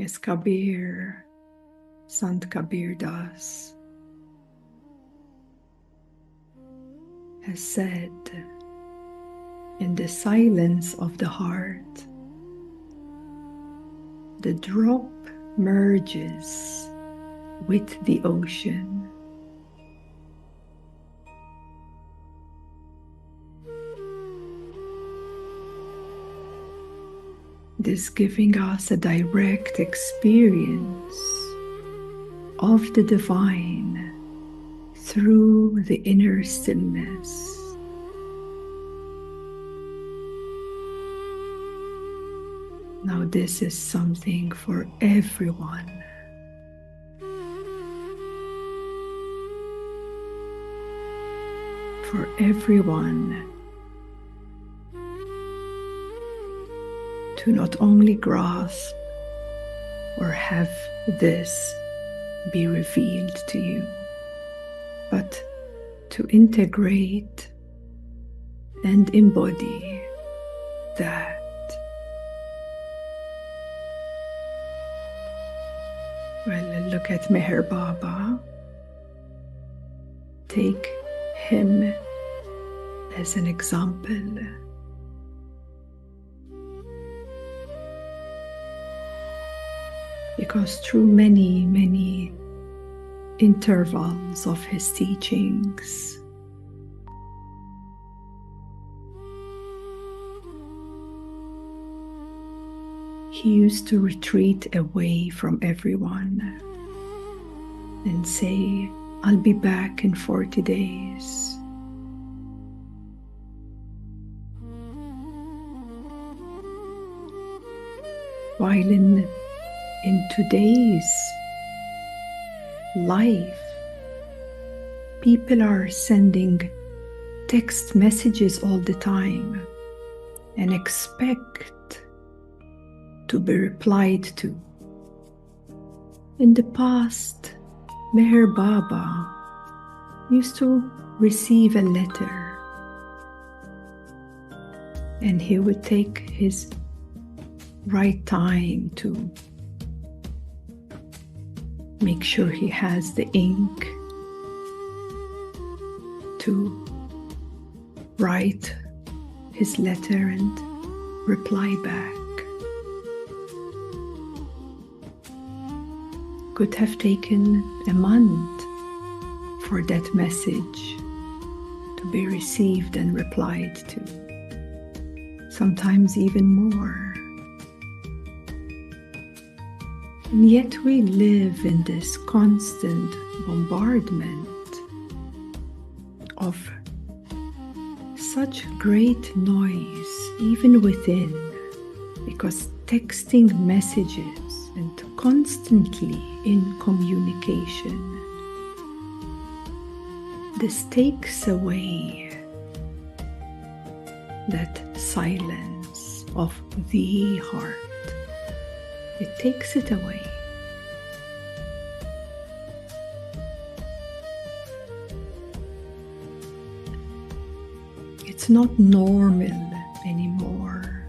As Kabir, Sant Kabir Das, has said, in the silence of the heart, the drop merges with the ocean. This giving us a direct experience of the divine through the inner stillness. Now this is something for everyone. For everyone to not only grasp or have this be revealed to you, but to integrate and embody that. Well, look at Meher Baba. Take him as an example. Because through many, many intervals of his teachings, he used to retreat away from everyone and say, I'll be back in 40 days. While in today's life, people are sending text messages all the time and expect to be replied to. In the past, Meher Baba used to receive a letter and he would take his right time to make sure he has the ink to write his letter and reply back. Could have taken a month for that message to be received and replied to, sometimes even more. And yet we live in this constant bombardment of such great noise, even within, because texting messages and constantly in communication, this takes away that silence of the heart. It takes it away. It's not normal anymore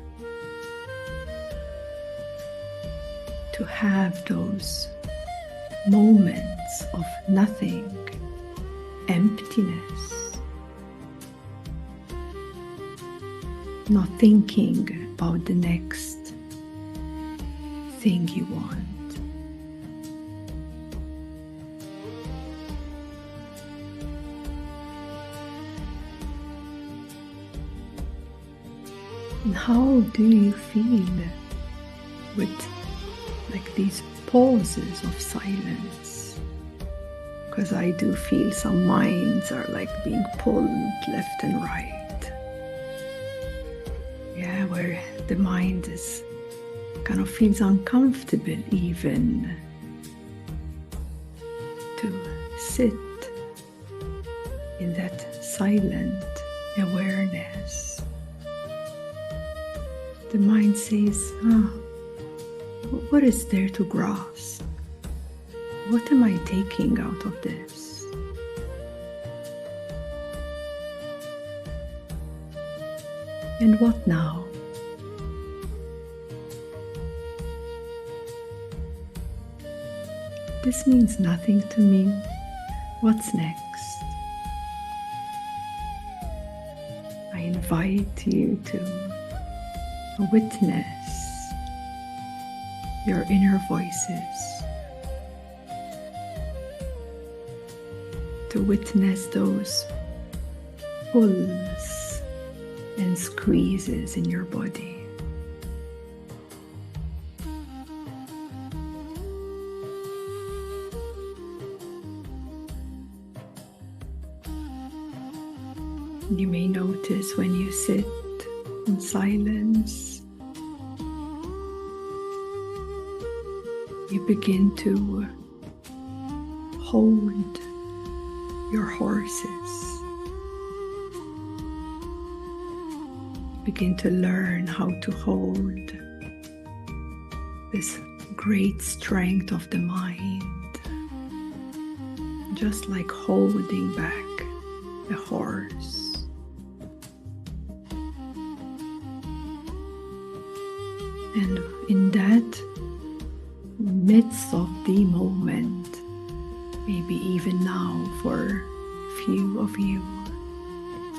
to have those moments of nothing, emptiness, not thinking about the next thing you want. And how do you feel with like these pauses of silence? Because I do feel some minds are like being pulled left and right. Yeah, where the mind is kind of feels uncomfortable even to sit in that silent awareness. The mind says, what is there to grasp? What am I taking out of this? And what now? this means nothing to me. What's next? I invite you to witness your inner voices, to witness those pulls and squeezes in your body. You may notice when you sit in silence, you begin to hold your horses. Begin to learn how to hold this great strength of the mind, just like holding back a horse. And in that midst of the moment, maybe even now for few of you,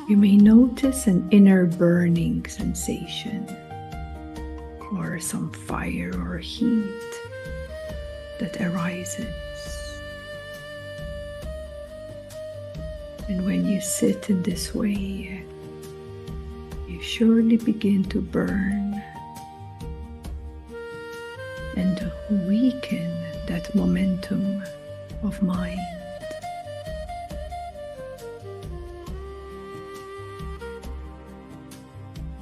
you may notice an inner burning sensation or some fire or heat that arises. And when you sit in this way, you surely begin to burn and weaken that momentum of mind.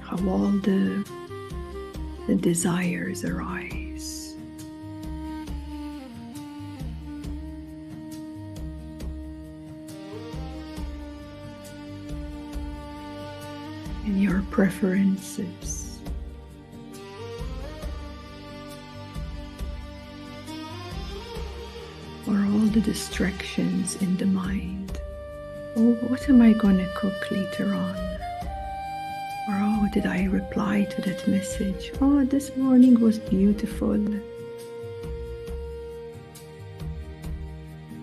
How all the desires arise. And your preferences. Or all the distractions in the mind. Oh, what am I going to cook later on? Or, oh, did I reply to that message? Oh, this morning was beautiful.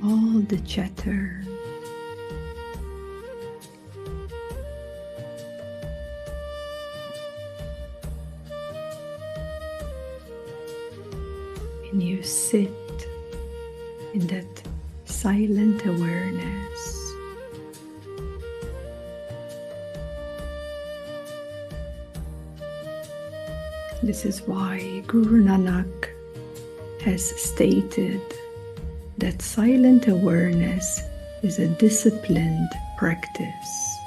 All the chatter. And you sit in that silent awareness. This is why Guru Nanak has stated that silent awareness is a disciplined practice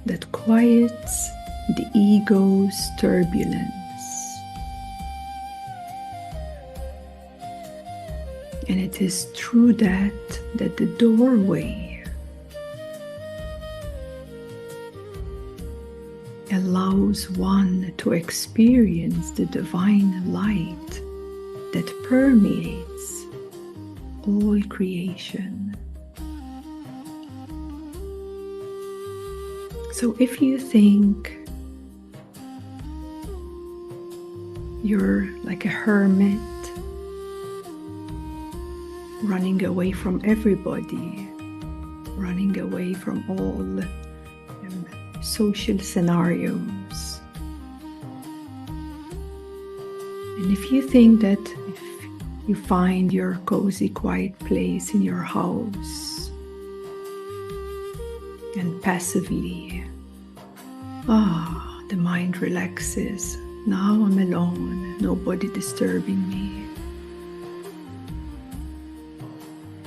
that quiets the ego's turbulence. And it is through that the doorway allows one to experience the divine light that permeates all creation. So if you think you're like a hermit, running away from everybody, running away from all social scenarios. And if you think that if you find your cozy, quiet place in your house and passively, the mind relaxes. Now I'm alone, nobody disturbing me.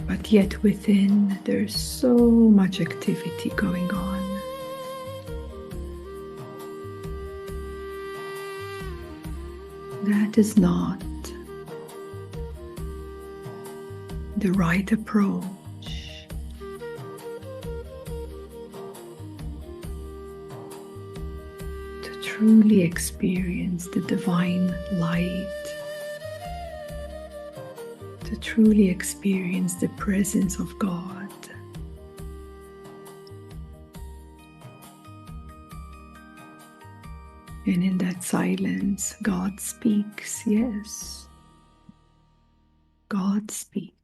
But yet within, there's so much activity going on. That is not the right approach. To truly experience the divine light, to truly experience the presence of God. And in that silence, God speaks, yes. God speaks.